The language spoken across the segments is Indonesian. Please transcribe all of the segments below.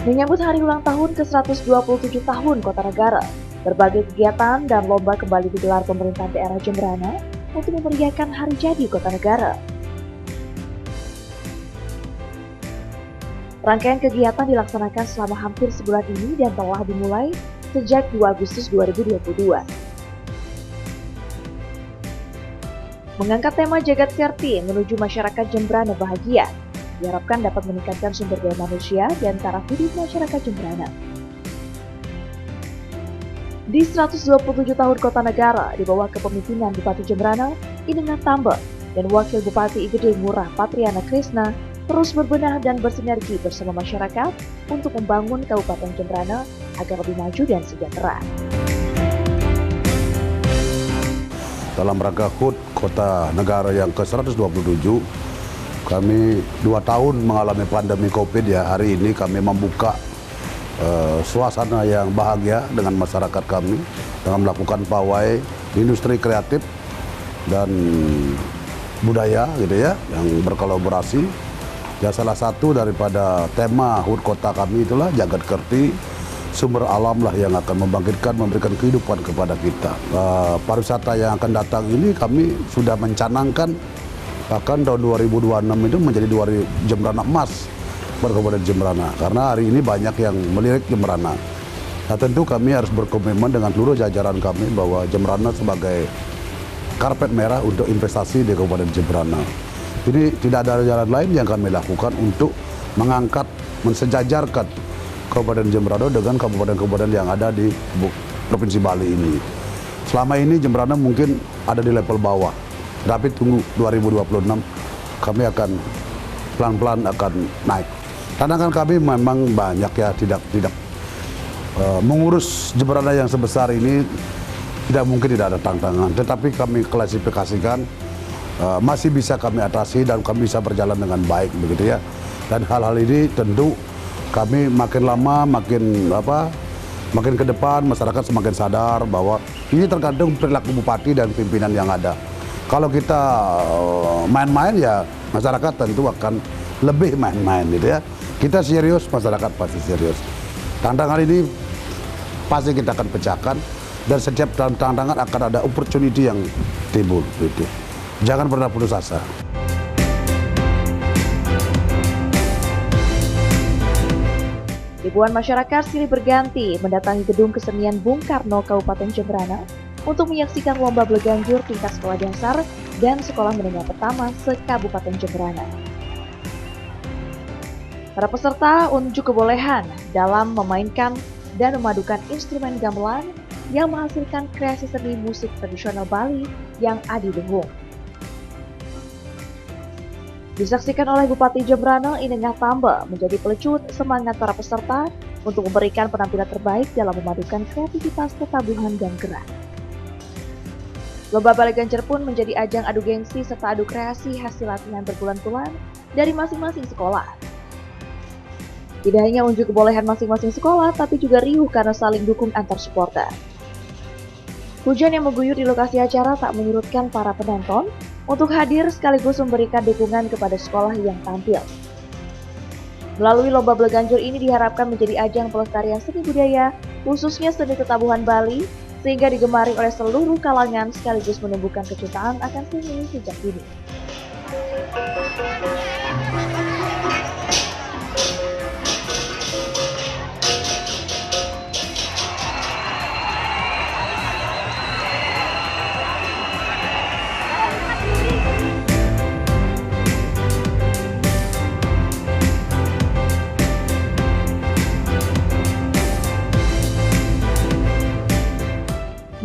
Menyambut hari ulang tahun ke-127 tahun Kota Negara, berbagai kegiatan dan lomba kembali digelar pemerintah daerah Jemberana untuk memeriahkan hari jadi Kota Negara. Rangkaian kegiatan dilaksanakan selama hampir sebulan ini dan telah dimulai sejak 2 Agustus 2022. Mengangkat tema Jagat Kerti menuju masyarakat Jemberana bahagia, diharapkan dapat meningkatkan sumber daya manusia di antara hidup masyarakat Jemberana. Di 127 tahun Kota Negara, di bawah kepemimpinan Bupati Jemberana, Inengat Tambe, dan Wakil Bupati Igede Ngurah Patriana Krisna, terus berbenah dan bersinergi bersama masyarakat untuk membangun Kabupaten Jemberana agar lebih maju dan sejahtera. Dalam rangka HUT Kota Negara yang ke-127, kami 2 tahun mengalami pandemi COVID ya. Hari ini kami membuka suasana yang bahagia dengan masyarakat kami dengan melakukan pawai industri kreatif dan budaya gitu ya, yang berkolaborasi. Ya, salah satu daripada tema HUT kota kami itulah Jagat Kerti, sumber alam lah yang akan memberikan kehidupan kepada kita. Pariwisata yang akan datang ini kami sudah mencanangkan bahkan tahun 2026 itu menjadi Jemberana emas Kabupaten Jemberana, karena hari ini banyak yang melirik Jemberana. Nah, tentu kami harus berkomitmen dengan seluruh jajaran kami bahwa Jemberana sebagai karpet merah untuk investasi di Kabupaten Jemberana. Ini tidak ada jalan lain yang kami lakukan untuk mengangkat, mensejajarkan Kabupaten Jemberana dengan kabupaten-kabupaten yang ada di Provinsi Bali ini. Selama ini Jemberana mungkin ada di level bawah, tapi tunggu 2026 kami akan pelan-pelan akan naik. Tantangan kami memang banyak ya, tidak mengurus Jemberana yang sebesar ini tidak mungkin tidak ada tantangan, tetapi kami klasifikasikan masih bisa kami atasi dan kami bisa berjalan dengan baik begitu ya. Dan hal-hal ini tentu kami makin lama makin ke depan masyarakat semakin sadar bahwa ini tergantung perilaku bupati dan pimpinan yang ada. Kalau kita main-main ya masyarakat tentu akan lebih main-main gitu ya. Kita serius, masyarakat pasti serius. Tantangan ini pasti kita akan pecahkan dan setiap tantangan akan ada opportunity yang timbul gitu. Jangan pernah putus asa. Ribuan masyarakat silih berganti mendatangi Gedung Kesenian Bung Karno Kabupaten Jemberana untuk menyaksikan lomba bleganjur tingkat sekolah dasar dan sekolah menengah pertama se-Kabupaten Jemberana. Para peserta unjuk kebolehan dalam memainkan dan memadukan instrumen gamelan yang menghasilkan kreasi seni musik tradisional Bali yang adi dengung. Disaksikan oleh Bupati Jemberana Inengat Tambe menjadi pelecut semangat para peserta untuk memberikan penampilan terbaik dalam memadukan kreativitas ketabuhan dan gerak. Lomba bleganjur pun menjadi ajang adu gengsi serta adu kreasi hasil latihan berbulan-bulan dari masing-masing sekolah. Tidak hanya unjuk kebolehan masing-masing sekolah, tapi juga riuh karena saling dukung antar supporter. Hujan yang mengguyur di lokasi acara tak menyurutkan para penonton untuk hadir sekaligus memberikan dukungan kepada sekolah yang tampil. Melalui lomba bleganjur ini diharapkan menjadi ajang pelestarian seni budaya, khususnya seni ketabuhan Bali, sehingga digemari oleh seluruh kalangan sekaligus menumbuhkan kecintaan akan seni sejak dini.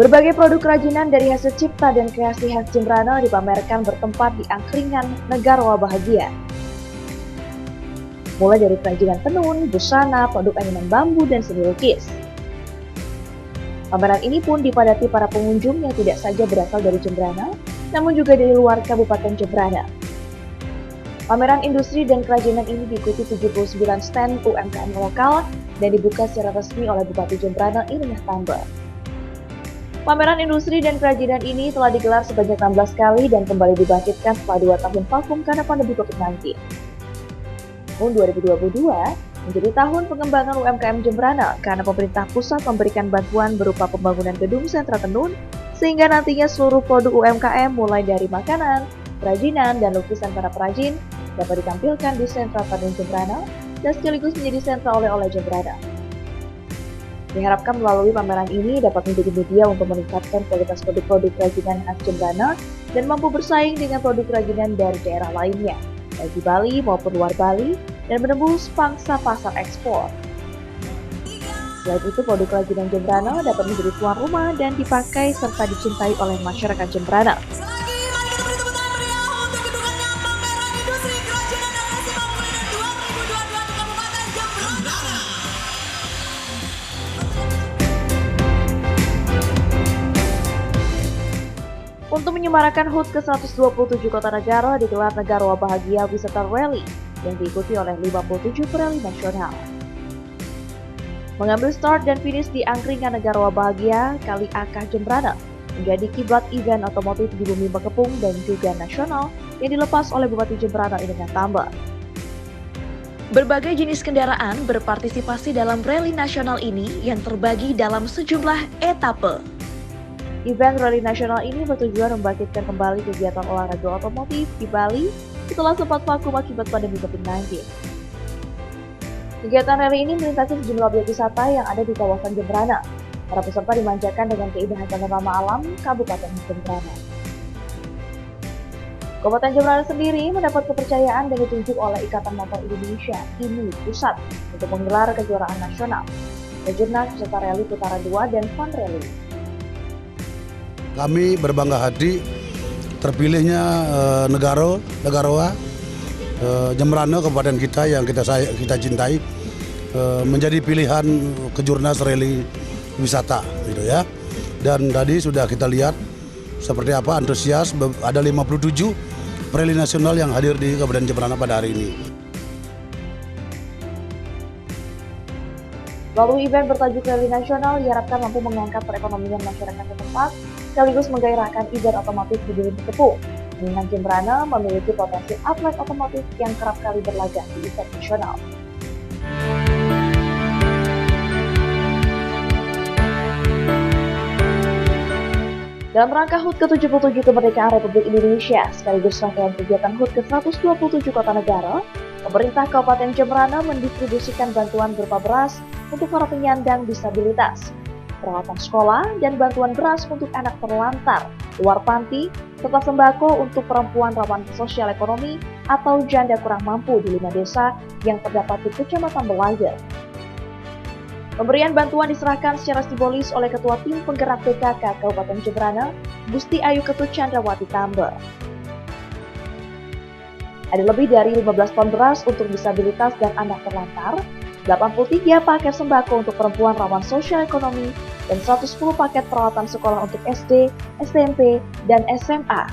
Berbagai produk kerajinan dari hasil cipta dan kreasi khas Jemberana dipamerkan bertempat di angkringan Negara Bahagia. Mulai dari kerajinan tenun, busana, produk anyaman bambu, dan seni lukis. Pameran ini pun dipadati para pengunjung yang tidak saja berasal dari Jemberana, namun juga dari luar Kabupaten Jemberana. Pameran industri dan kerajinan ini diikuti 79 stand UMKM lokal dan dibuka secara resmi oleh Bupati Jemberana Inengat Tambe. Pameran industri dan kerajinan ini telah digelar sebanyak 16 kali dan kembali dibangkitkan setelah 2 tahun vakum karena pandemi COVID-19. Tahun 2022, Menjadi tahun pengembangan UMKM Jembrana karena pemerintah pusat memberikan bantuan berupa pembangunan gedung sentra tenun, sehingga nantinya seluruh produk UMKM mulai dari makanan, kerajinan, dan lukisan para perajin dapat ditampilkan di sentra tenun Jembrana dan sekaligus menjadi sentra oleh-oleh Jembrana. Diharapkan melalui pameran ini dapat menjadi media untuk meningkatkan kualitas produk-produk kerajinan khas Jembrana dan mampu bersaing dengan produk kerajinan dari daerah lainnya, baik di Bali maupun luar Bali, dan menembus pangsa pasar ekspor. Selain itu, produk kerajinan Jembrana dapat menjadi tuan rumah dan dipakai serta dicintai oleh masyarakat Jembrana. Untuk menyemarakan HUT ke-127 Kota Negara digelar Negarawa Bahagia Wisata Rally yang diikuti oleh 57 pereli nasional. Mengambil start dan finish di Angkringan Negarawa Bahagia Kali Akah Jembrana menjadi kiblat event otomotif di bumi Bekepung dan juga nasional yang dilepas oleh Bupati Jembrana Inengan Tambah. Berbagai jenis kendaraan berpartisipasi dalam rally nasional ini yang terbagi dalam sejumlah etape. Event rally nasional ini bertujuan membangkitkan kembali kegiatan olahraga otomotif di Bali setelah sempat vakum akibat pandemi COVID-19. Kegiatan rally ini melintasi sejumlah objek wisata yang ada di kawasan Jembrana. Para peserta dimanjakan dengan keindahan panorama alam Kabupaten Jembrana. Kabupaten Jembrana sendiri mendapat kepercayaan dan ditunjuk oleh Ikatan Motor Indonesia (IMI) Pusat untuk menggelar kejuaraan nasional, Kejurnas peserta rally putaran 2 dan Fun Rally. Kami berbangga hati terpilihnya Negarawa Jembrana, kabupaten kita yang kita cintai, menjadi pilihan Kejurnas Rally Wisata gitu ya. Dan tadi sudah kita lihat seperti apa antusias, ada 57 rally nasional yang hadir di Kabupaten Jembrana pada hari ini. Melalui event bertajuk Rally Nasional diharapkan mampu mengangkat perekonomian masyarakat setempat, sekaligus menggairahkan event otomotif di bumi Bekepung. Mengingat Jembrana memiliki potensi atlet otomotif yang kerap kali berlaga di event nasional. Dalam rangka HUT ke-77 kemerdekaan Republik Indonesia, sekaligus rangkaian kegiatan HUT ke-127 Kota Negara, pemerintah Kabupaten Jembrana mendistribusikan bantuan berupa beras untuk para penyandang disabilitas, peralatan sekolah, dan bantuan beras untuk anak terlantar, luar panti, serta sembako untuk perempuan rawan sosial ekonomi atau janda kurang mampu di 5 desa yang terdapat di Kecamatan Belajar. Pemberian bantuan diserahkan secara simbolis oleh Ketua Tim Penggerak PKK Kabupaten Jembrana, Gusti Ayu Ketut Chandrawati Tamber. Ada lebih dari 15 ton beras untuk disabilitas dan anak terlantar, 83 paket sembako untuk perempuan rawan sosial ekonomi, dan 110 paket peralatan sekolah untuk SD, SMP, dan SMA.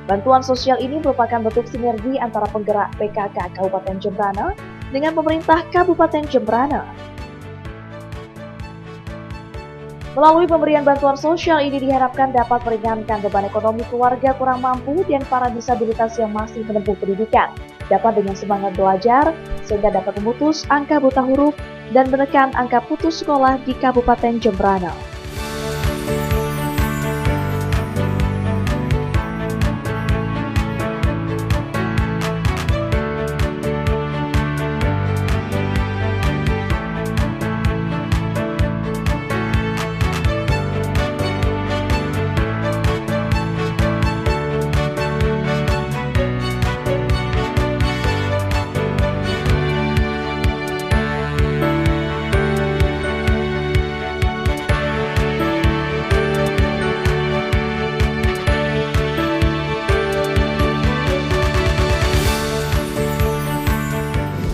Bantuan sosial ini merupakan bentuk sinergi antara penggerak PKK Kabupaten Jembrana dengan pemerintah Kabupaten Jembrana. Melalui pemberian bantuan sosial ini diharapkan dapat meringankan beban ekonomi keluarga kurang mampu dan para disabilitas yang masih menempuh pendidikan, dapat dengan semangat belajar sehingga dapat memutus angka buta huruf dan menekan angka putus sekolah di Kabupaten Jembrana.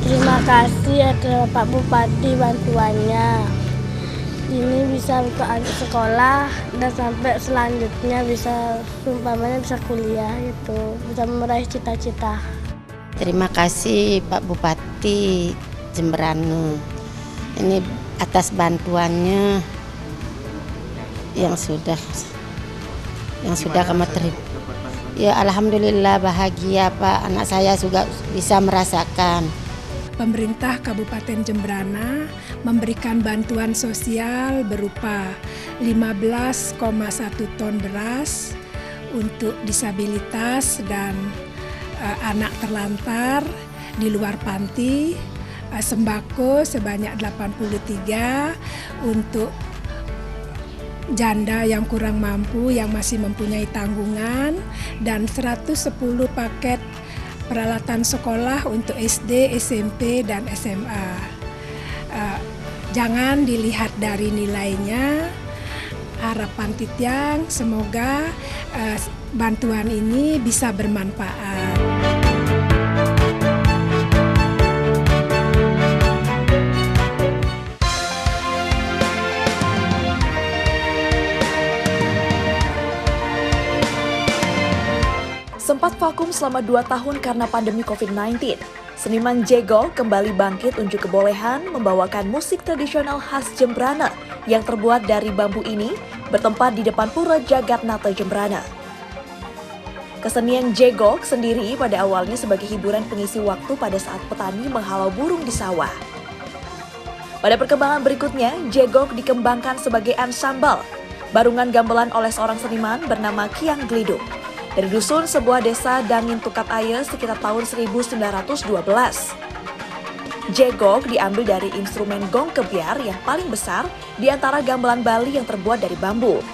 Terima kasih ya ke Pak Bupati bantuannya. Ini bisa untuk anak sekolah dan sampai selanjutnya bisa umpamanya bisa kuliah gitu, bisa meraih cita-cita. Terima kasih Pak Bupati Jembrana. Ini atas bantuannya yang sudah kami terima. Ya alhamdulillah bahagia Pak, anak saya juga bisa merasakan. Pemerintah Kabupaten Jembrana memberikan bantuan sosial berupa 15,1 ton beras untuk disabilitas dan anak terlantar di luar panti, sembako sebanyak 83 untuk janda yang kurang mampu yang masih mempunyai tanggungan, dan 110 paket peralatan sekolah untuk SD, SMP, dan SMA. Jangan dilihat dari nilainya, harapan Titiang semoga bantuan ini bisa bermanfaat. Sempat vakum selama 2 tahun karena pandemi COVID-19, seniman Jego kembali bangkit unjuk kebolehan membawakan musik tradisional khas Jembrana yang terbuat dari bambu ini bertempat di depan Pura Jagatnata Jembrana. Kesenian Jego sendiri pada awalnya sebagai hiburan pengisi waktu pada saat petani menghalau burung di sawah. Pada perkembangan berikutnya, Jego dikembangkan sebagai ansambel, barungan gamelan oleh seorang seniman bernama Kiang Glidung dari dusun sebuah desa Dangin Tukat Aye sekitar tahun 1912. Jegok diambil dari instrumen gong kebiar yang paling besar di antara gamelan Bali yang terbuat dari bambu.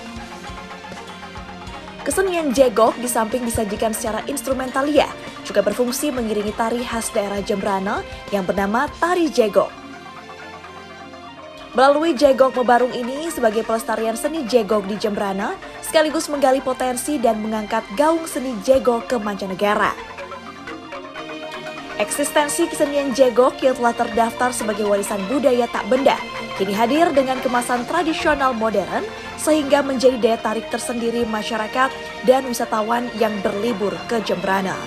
Kesenian Jegok di samping disajikan secara instrumentalia, juga berfungsi mengiringi tari khas daerah Jembrana yang bernama Tari Jegok. Melalui Jegok Mebarung ini sebagai pelestarian seni Jegok di Jembrana, sekaligus menggali potensi dan mengangkat gaung seni Jegok ke mancanegara. Eksistensi kesenian Jegok yang telah terdaftar sebagai warisan budaya tak benda, kini hadir dengan kemasan tradisional modern, sehingga menjadi daya tarik tersendiri masyarakat dan wisatawan yang berlibur ke Jembrana.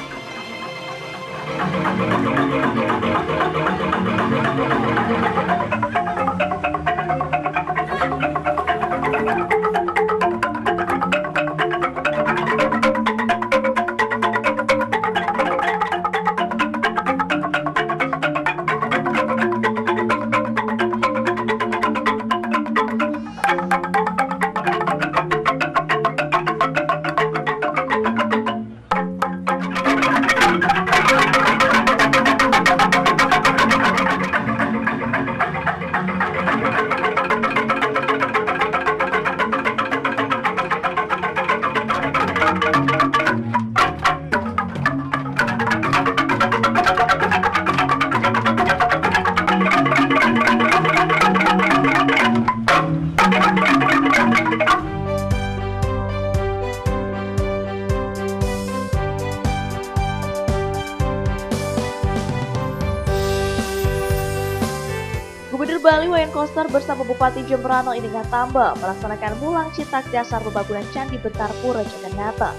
Gubernur Bali Wayan Koster bersama Bupati Jembrana Indingat Tamba melaksanakan mulang citak dasar pembangunan Candi Bentar Pura Jagatnata.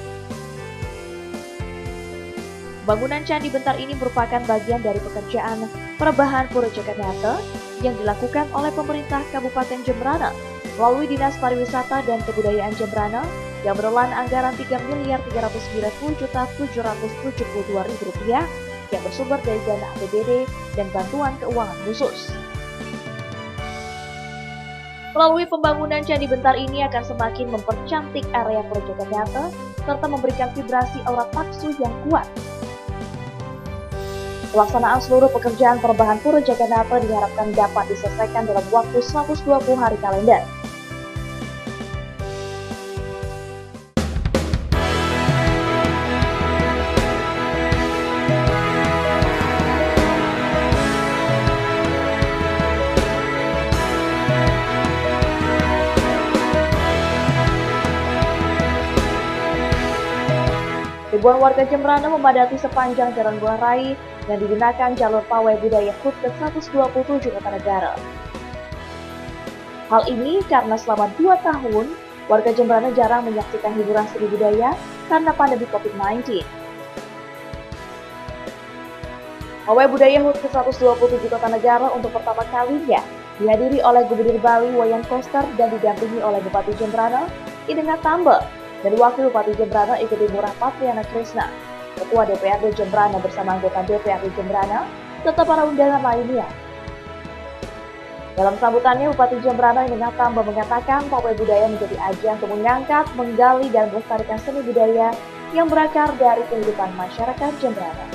Bangunan Candi Bentar ini merupakan bagian dari pekerjaan perubahan Pura Jagatnata yang dilakukan oleh pemerintah Kabupaten Jembrana melalui Dinas Pariwisata dan Kebudayaan Jembrana yang menelan anggaran Rp3.390.772.000 yang bersumber dari dana APBD dan bantuan keuangan khusus. Melalui pembangunan Candi Bentar ini akan semakin mempercantik area Pura Jagatnata serta memberikan vibrasi aura taksu yang kuat. Pelaksanaan seluruh pekerjaan perubahan Pura Jagatnata diharapkan dapat diselesaikan dalam waktu 120 hari kalender. Ribuan warga Jembrana memadati sepanjang Jalan Buah Rai yang digunakan jalur pawai budaya HUT ke-127 Kertanegara. Hal ini karena selama 2 tahun, warga Jembrana jarang menyaksikan hiburan seni budaya karena pandemi COVID-19. Pawai budaya HUT ke-127 Kertanegara untuk pertama kalinya dihadiri oleh Gubernur Bali Wayan Koster dan didampingi oleh Bupati Jembrana Indingat Tamba dan Wakil Bupati Jembrana Igede Murah Patriana Krisna, Ketua DPRD Jembrana bersama anggota DPRD Jembrana, serta para undangan lainnya. Dalam sambutannya, Bupati Jembrana Inengah Tamba mengatakan pawai budaya menjadi ajang untuk mengangkat, menggali, dan melestarikan seni budaya yang berakar dari kehidupan masyarakat Jembrana.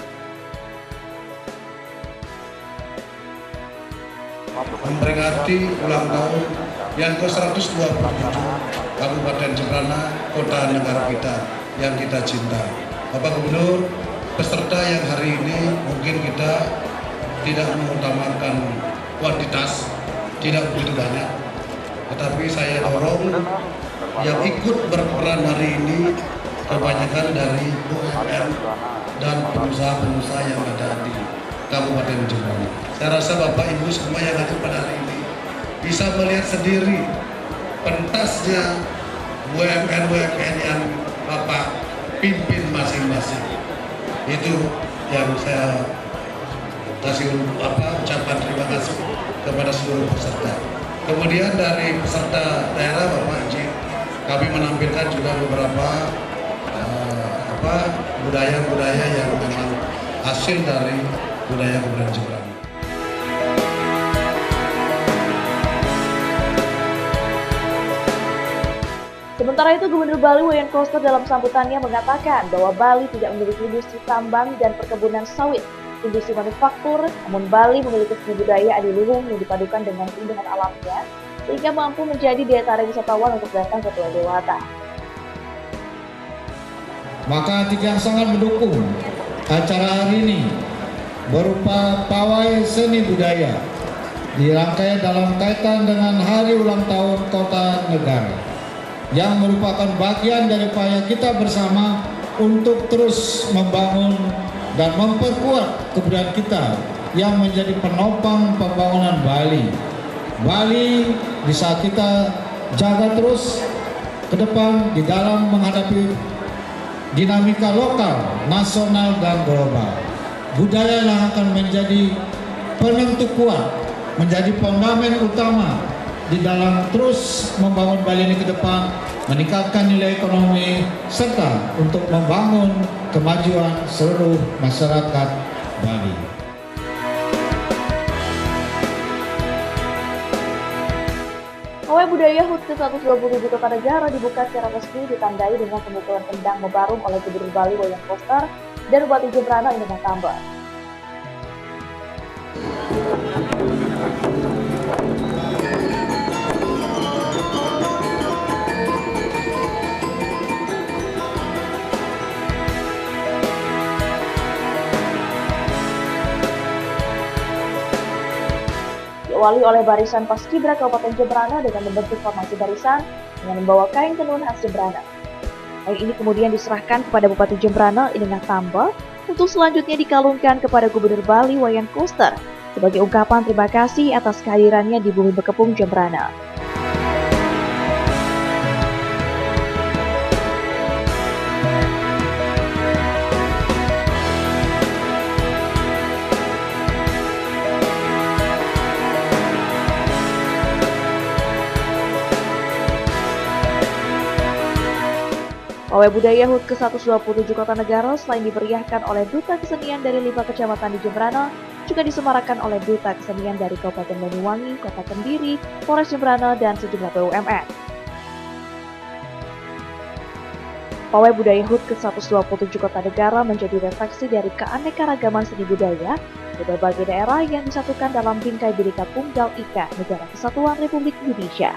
Memperingati ulang tahun yang ke-127 Kabupaten Jembrana, kota negara kita yang kita cinta. Bapak Gubernur, peserta yang hari ini mungkin kita tidak mengutamakan kuantitas, tidak begitu banyak, tetapi saya dorong yang ikut berperan hari ini kebanyakan dari UMR dan pengusaha-pengusaha yang ada di Kabupaten Jembrana. Saya rasa Bapak Ibu semua yang hadir pada hari ini bisa melihat sendiri pentasnya UMR yang Bapak pimpin masing-masing. Itu yang saya kasih ucapan terima kasih kepada seluruh peserta. Kemudian dari peserta daerah Bapak Haji, kami menampilkan juga beberapa budaya-budaya yang memang hasil dari budaya Kabupaten Jembrana. Sementara itu, Gubernur Bali Wayan Koster dalam sambutannya mengatakan bahwa Bali tidak memiliki industri tambang dan perkebunan sawit, industri manufaktur, namun Bali memiliki seni budaya adiluhung yang dipadukan dengan keindahan alamnya, sehingga mampu menjadi daya tarik wisatawan untuk datang ke Pulau Dewata. Maka Atik yang sangat mendukung acara hari ini berupa pawai seni budaya dirangkai dalam kaitan dengan hari ulang tahun kota negara, yang merupakan bagian dari upaya kita bersama untuk terus membangun dan memperkuat kebudayaan kita yang menjadi penopang pembangunan Bali. Bali bisa kita jaga terus ke depan di dalam menghadapi dinamika lokal, nasional, dan global. Budaya yang akan menjadi penentu kuat, menjadi fondamen utama di dalam terus membangun Bali ini ke depan, meningkatkan nilai ekonomi, serta untuk membangun kemajuan seluruh masyarakat Bali. Pawai budaya HUT ke-127 Kota Negara dibuka secara resmi ditandai dengan pemukulan kendang mebarung oleh Gubernur Bali Wayan Koster dan Bupati Jembrana Inengah Tamba. Diawali oleh barisan Paskibra Kabupaten Jembrana dengan membentuk formasi barisan dengan membawa kain tenun khas Jembrana. Kain ini kemudian diserahkan kepada Bupati Jembrana Inengah Tamba untuk selanjutnya dikalungkan kepada Gubernur Bali Wayan Koster sebagai ungkapan terima kasih atas kehadirannya di Bumi Bekepung Jembrana. Pawai budaya HUT ke-127 Kota Negara selain diberiahkan oleh Duta Kesenian dari 5 kecamatan di Jembrana, juga disemarakan oleh Duta Kesenian dari Kabupaten Banyuwangi, Kota Kendiri, Polres Jembrana, dan sejumlah BUMN. Pawai budaya HUT ke-127 Kota Negara menjadi refleksi dari keanekaragaman seni budaya di berbagai daerah yang disatukan dalam bingkai Bhinneka Tunggal Ika Negara Kesatuan Republik Indonesia.